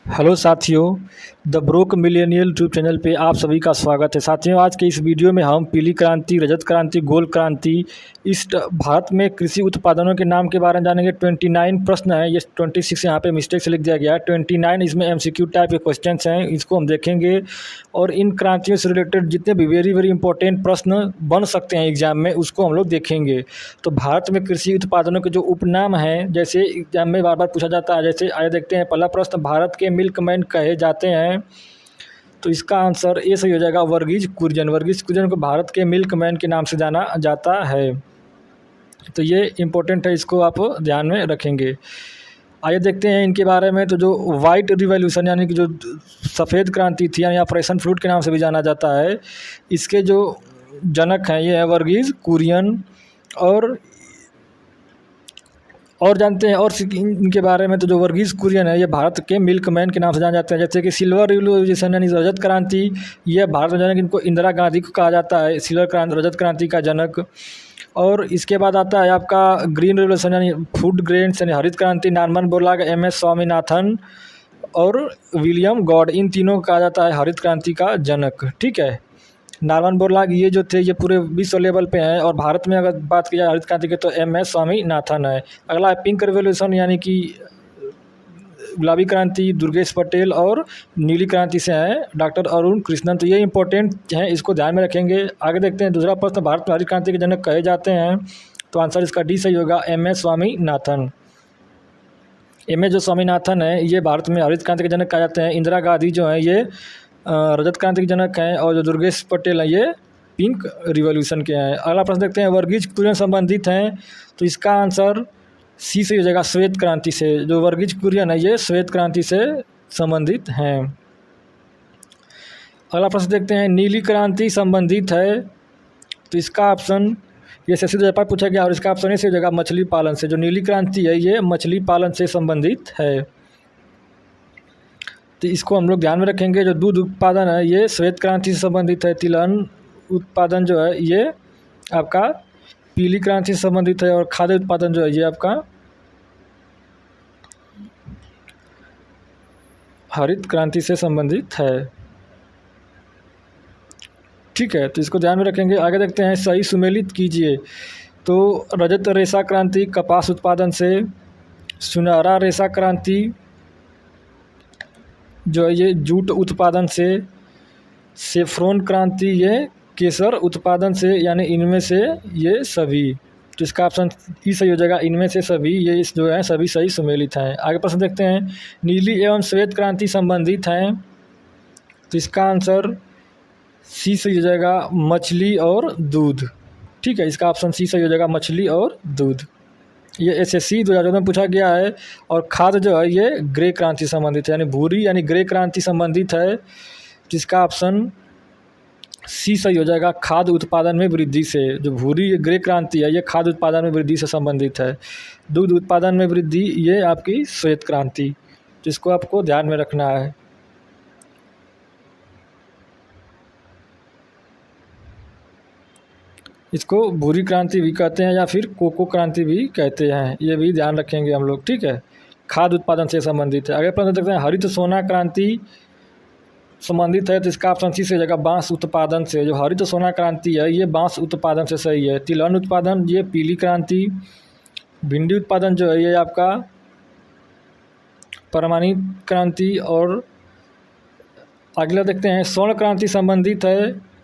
Hello साथियों, the broke millennial YouTube channel पे आप सभी का स्वागत है। साथियों, आज के इस वीडियो में हम पीली क्रांति, रजत क्रांति, गोल्ड क्रांति, भारत में कृषि उत्पादनों के नाम के बारे में जानेंगे। 29 प्रश्न हैं, ये 26 यहाँ पे मिस्टेक से लिख दिया गया है। 29 इसमें एमसीक्यू टाइप के क्वेश्चंस हैं, इसको हम देखेंगे। और इन क्रांतियों से रिलेटेड जितने भी वेरी वेरी इंपॉर्टेंट प्रश्न बन सकते हैं एग्जाम में, उसको हम लोग देखेंगे। तो भारत में कृषि उत्पादनों के जो उपनाम हैं, जैसे एग्जाम में बार बार पूछा जाता है, जैसे आइए देखते हैं। पहला प्रश्न, भारत के मिल्कमैन कहे जाते हैं, तो इसका आंसर ए सही हो जाएगा, वर्गीज कुरियन। वर्गीज कुरियन को भारत के मिल्कमैन के नाम से जाना जाता है। तो ये इम्पोर्टेंट है, इसको आप ध्यान में रखेंगे। आइए देखते हैं इनके बारे में। तो जो वाइट रिवॉल्यूशन यानी कि जो सफ़ेद क्रांति थी, यानी ऑपरेशन फ्लूट के नाम से भी जाना जाता है, इसके जो जनक हैं ये है वर्गीज कुरियन। और जानते हैं और इनके बारे में। तो जो वर्गीज कुरियन है, ये भारत के मिल्कमैन के नाम से जाने जाते हैं। जैसे कि सिल्वर रिवोल्यूशन यानी रजत क्रांति, ये भारत में जनक, इनको इंदिरा गांधी को कहा जाता है सिल्वर क्रांति, रजत क्रांति का जनक। और इसके बाद आता है आपका ग्रीन रिवोल्यूशन यानी फूड ग्रेन्स यानी हरित क्रांति, नॉर्मन बोरलॉग, एम.एस. स्वामीनाथन और विलियम गॉड। इन तीनों को कहा जाता है हरित क्रांति का जनक। ठीक है, नॉर्मन बोरलॉग ये जो थे, ये पूरे विश्व लेवल पे हैं। और भारत में अगर बात की जाए हरित क्रांति की, तो एम.एस. स्वामीनाथन है। अगला है पिंक रिवोल्यूशन यानी कि गुलाबी क्रांति, दुर्गेश पटेल। और नीली क्रांति से हैं डॉक्टर अरुण कृष्णन। तो ये इंपॉर्टेंट हैं, इसको ध्यान में रखेंगे। आगे देखते हैं दूसरा प्रश्न, भारत में हरित क्रांति के जनक कहे जाते हैं, तो आंसर इसका डी सही होगा, एम.एस. स्वामीनाथन। एम.एस. जो स्वामीनाथन है, ये भारत में हरित क्रांति के जनक कहे जाते हैं। इंदिरा गांधी जो है, ये रजत क्रांति के जनक हैं। और जो दुर्गेश पटेल हैं, ये पिंक रिवॉल्यूशन के हैं। अगला प्रश्न देखते हैं, वर्गीज कुरियन संबंधित हैं, तो इसका आंसर सी से हो जाएगा, श्वेत क्रांति से। जो वर्गीज कुरियन है, ये श्वेत क्रांति से संबंधित हैं। अगला प्रश्न देखते हैं, नीली क्रांति संबंधित है, तो इसका ऑप्शन ये से 2005 पूछा गया। और इसका ऑप्शन ए से हो जाएगा, मछली पालन से। जो नीली क्रांति है, ये मछली पालन से संबंधित है। तो इसको हम लोग ध्यान में रखेंगे। जो दूध उत्पादन है, ये श्वेत क्रांति से संबंधित है। तिलहन उत्पादन जो है, ये आपका पीली क्रांति से संबंधित है। और खाद्य उत्पादन जो है, ये आपका हरित क्रांति से संबंधित है। ठीक है, तो इसको ध्यान में रखेंगे। आगे देखते हैं, सही सुमेलित कीजिए। तो रजत रेशा क्रांति कपास उत्पादन से, सुनहरा रेशा क्रांति जो है, ये जूट उत्पादन से, सेफ्रॉन क्रांति ये केसर उत्पादन से, यानी इनमें से ये सभी। तो इसका ऑप्शन ई सही हो जाएगा, इनमें से सभी ये जो है सभी सही सुमेलित हैं। आगे प्रश्न देखते हैं, नीली एवं श्वेत क्रांति संबंधित हैं, तो इसका आंसर सी सही हो जाएगा, मछली और दूध। ठीक है, इसका ऑप्शन सी सही हो जाएगा, मछली और दूध। ये एसएससी 2014 में पूछा गया है। और खाद्य जो है, ये ग्रे क्रांति संबंधित है, यानी भूरी यानी ग्रे क्रांति संबंधित है, जिसका ऑप्शन सी सही हो जाएगा, खाद्य उत्पादन में वृद्धि से। जो भूरी ग्रे क्रांति है, ये खाद्य उत्पादन में वृद्धि से संबंधित है। दूध उत्पादन में वृद्धि, ये आपकी श्वेत क्रांति, जिसको आपको ध्यान में रखना है। इसको भूरी क्रांति भी कहते हैं, या फिर कोको क्रांति भी कहते हैं, ये भी ध्यान रखेंगे हम लोग। ठीक है, खाद्य उत्पादन से संबंधित है। आगे प्रश्न देखते हैं, हरित सोना क्रांति संबंधित है, तो इसका ऑप्शन सी से हो जाएगा, बांस उत्पादन से। जो हरित सोना क्रांति है, ये बांस उत्पादन से सही है। तिलहन उत्पादन, ये पीली क्रांति। भिंडी उत्पादन जो है, ये आपका परमाणु क्रांति। और अगला देखते हैं, स्वर्ण क्रांति संबंधित है,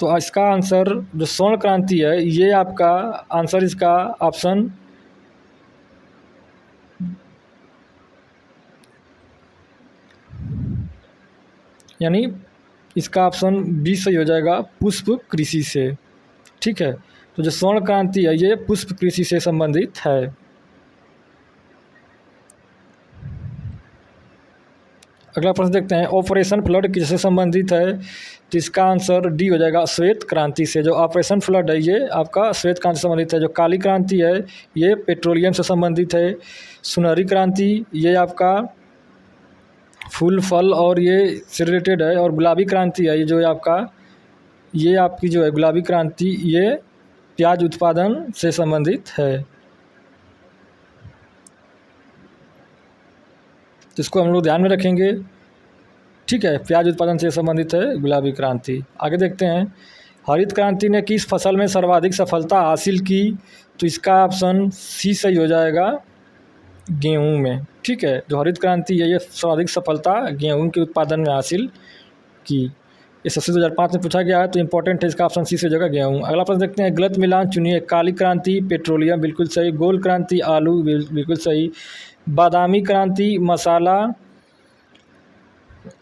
तो इसका आंसर जो स्वर्ण क्रांति है, ये आपका आंसर, इसका ऑप्शन यानी इसका ऑप्शन बी सही हो जाएगा, पुष्प कृषि से। ठीक है, तो जो स्वर्ण क्रांति है, ये पुष्प कृषि से संबंधित है। अगला प्रश्न देखते हैं, ऑपरेशन फ्लड किससे संबंधित है, तो इसका आंसर डी हो जाएगा, श्वेत क्रांति से। जो ऑपरेशन फ्लड है, ये आपका श्वेत क्रांति से संबंधित है। जो काली क्रांति है, ये पेट्रोलियम से संबंधित है। सुनहरी क्रांति, ये आपका फूल फल और ये से रिलेटेड है। और गुलाबी क्रांति है, ये जो है आपका, ये आपकी जो है गुलाबी क्रांति, ये प्याज उत्पादन से संबंधित है। तो इसको हम लोग ध्यान में रखेंगे। ठीक है, प्याज उत्पादन से संबंधित है गुलाबी क्रांति। आगे देखते हैं, हरित क्रांति ने किस फसल में सर्वाधिक सफलता हासिल की? तो इसका ऑप्शन सी सही हो जाएगा, गेहूं में। ठीक है, जो हरित क्रांति है ये सर्वाधिक सफलता गेहूं के उत्पादन में हासिल की। ये सबसे 2005 में पूछा गया है, तो इंपॉर्टेंट है, इसका ऑप्शन सी से हो जाएगा गेहूं। अगला प्रश्न देखते हैं, गलत मिलान चुनिए। काली क्रांति पेट्रोलियम, बिल्कुल सही। गोल क्रांति आलू, बिल्कुल सही। बादामी क्रांति मसाला,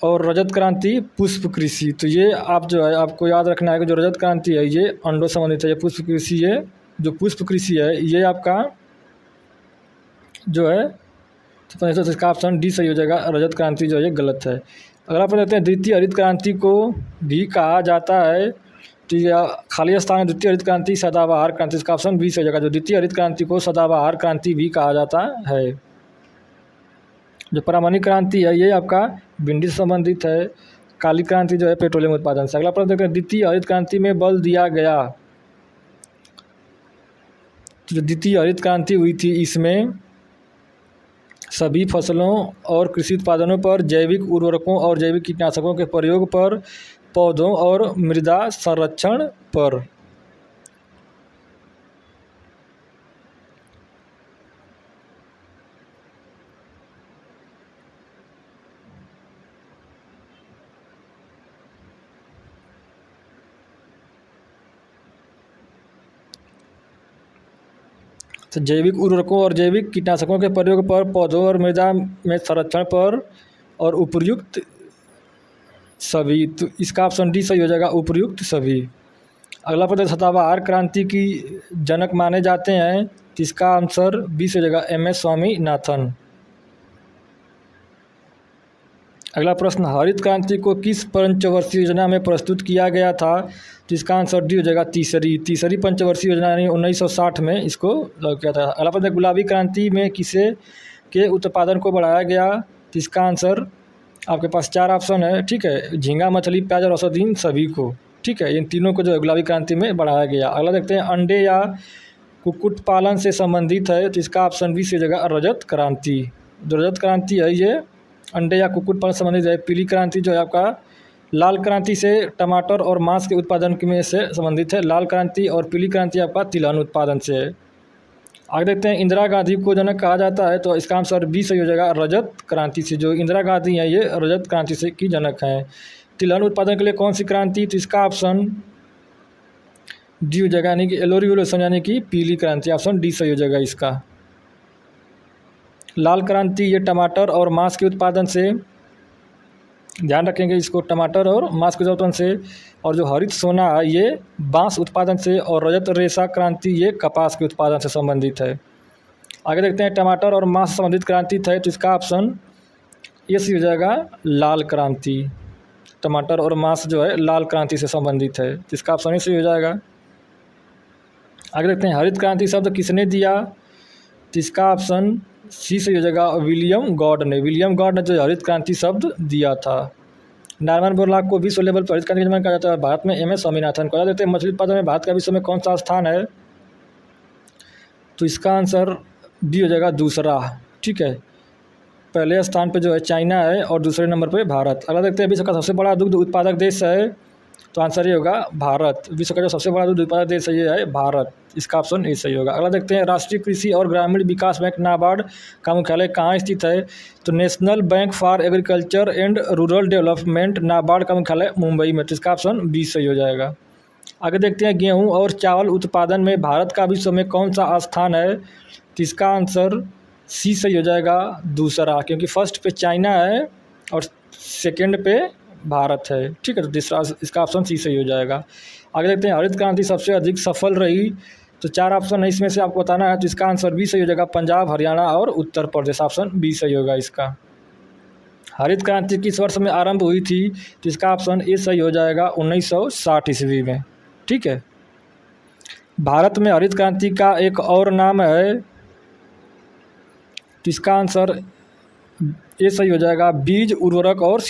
और रजत क्रांति पुष्प कृषि। तो ये आप जो है आपको याद रखना है कि जो रजत क्रांति है ये अंडों संबंधित है, ये पुष्प कृषि है, जो पुष्प कृषि है ये आपका जो है तो इसका ऑप्शन डी सही हो जाएगा, रजत क्रांति जो है ये गलत है। अगला आप देखते हैं, द्वितीय हरित क्रांति को भी कहा जाता है, तो ये खाली स्थान है, द्वितीय हरित क्रांति सदाबहार क्रांति, इसका ऑप्शन बी सही हो जाएगा, जो द्वितीय हरित क्रांति को सदाबहार क्रांति भी कहा जाता है। जो परामणिक क्रांति है ये आपका भिंडी से संबंधित है। काली क्रांति जो है पेट्रोलियम उत्पादन से। अगला प्रश्न देखते हैं, द्वितीय हरित क्रांति में बल दिया गया। तो जो द्वितीय हरित क्रांति हुई थी इसमें सभी फसलों और कृषि उत्पादनों पर जैविक उर्वरकों और जैविक कीटनाशकों के प्रयोग पर, पौधों और मृदा संरक्षण पर। तो जैविक उर्वरकों और जैविक कीटनाशकों के प्रयोग पर, पौधों और मृदा में संरक्षण पर, और उपयुक्त सभी। तो इसका ऑप्शन डी सही हो जाएगा, उपयुक्त सभी। अगला प्रश्न, सदाबहार क्रांति की जनक माने जाते हैं, तो इसका आंसर बी से हो जाएगा, एम.एस. स्वामीनाथन। अगला प्रश्न, हरित क्रांति को किस पंचवर्षीय योजना में प्रस्तुत किया गया था? तो इसका आंसर डी हो जाएगा, तीसरी पंचवर्षीय योजना यानी 1960 में इसको लागू किया था। अगला प्रश्न, गुलाबी क्रांति में किसे के उत्पादन को बढ़ाया गया? तो इसका आंसर आपके पास 4 ऑप्शन है। ठीक है, झींगा, मछली, प्याज और औषधि सभी को। ठीक है, इन तीनों को जो है गुलाबी क्रांति में बढ़ाया गया। अगला देखते हैं, अंडे या कुक्कुट पालन से संबंधित है, तो इसका ऑप्शन बी से हो जाएगा, रजत क्रांति। जो रजत क्रांति है ये अंडे या कुक्कुट पालन संबंधित है। पीली क्रांति जो है आपका लाल क्रांति से टमाटर और मांस के उत्पादन में से संबंधित है। लाल क्रांति और पीली क्रांति आपका तिलहन उत्पादन से है। आगे देखते हैं, इंदिरा गांधी को जनक कहा जाता है, तो इसका आंसर बी सही हो जाएगा, रजत क्रांति से। जो इंदिरा गांधी है ये रजत क्रांति से की जनक हैं। तिलहन उत्पादन के लिए कौन सी क्रांति? तो इसका ऑप्शन डी हो जाएगा, यानी कि येलो रिवोल्यूशन यानी कि पीली क्रांति। ऑप्शन डी सही हो जाएगा इसका। लाल क्रांति ये टमाटर और मांस के उत्पादन से, ध्यान रखेंगे इसको, टमाटर और मांस के उत्पादन से। और जो हरित सोना है ये बांस उत्पादन से। और रजत रेशा क्रांति ये कपास के उत्पादन से संबंधित है। आगे देखते हैं, टमाटर और मांस से संबंधित क्रांति है, तो इसका ऑप्शन ये सही हो जाएगा, लाल क्रांति। टमाटर और मांस जो है लाल क्रांति से संबंधित है, तो इसका ऑप्शन ये सही हो जाएगा। आगे देखते हैं, हरित क्रांति शब्द किसने दिया? तो इसका ऑप्शन सी से हो जाएगा, विलियम गॉड ने। विलियम गॉड ने जो हरित क्रांति शब्द दिया था। नॉर्मन बोरलॉग को विश्व लेवल पर हरित क्रांति का कहा जाता है। भारत में एम.एस. स्वामीनाथन को। देते हैं, मछली उत्पादन में भारत का विश्व में कौन सा स्थान है? तो इसका आंसर बी हो जाएगा, दूसरा। ठीक है, पहले स्थान पे जो है चाइना है और दूसरे नंबर पे भारत। अगला देखते हैं, विश्व का सबसे बड़ा दुग्ध उत्पादक देश है, तो आंसर ये होगा भारत। विश्व का जो सबसे बड़ा दुग्ध उत्पादक देश है ये है भारत। इसका ऑप्शन ए सही होगा। अगला देखते हैं, राष्ट्रीय कृषि और ग्रामीण विकास बैंक नाबार्ड का मुख्यालय कहाँ स्थित है? तो national bank for agriculture and rural development NABARD का मुख्यालय मुंबई में। तो इसका ऑप्शन बी सही हो जाएगा। आगे देखते हैं, गेहूं और चावल उत्पादन में भारत का विश्व में कौन सा स्थान है? तो इसका आंसर सी सही हो जाएगा, दूसरा, क्योंकि फर्स्ट पे चाइना है और सेकंड पे भारत है। ठीक है, तो तीसरा इसका ऑप्शन सी सही हो जाएगा। आगे देखते हैं, हरित क्रांति सबसे अधिक सफल रही, तो 4 ऑप्शन है इसमें से आपको बताना है, तो इसका आंसर बी सही हो जाएगा, पंजाब, हरियाणा और उत्तर प्रदेश। ऑप्शन बी सही होगा इसका। हरित क्रांति किस वर्ष में आरंभ हुई थी? तो इसका ऑप्शन ए सही हो जाएगा, 1960 ईस्वी में। ठीक है, भारत में हरित क्रांति का एक और नाम है, तो इसका आंसर ए सही हो जाएगा, बीज, उर्वरक और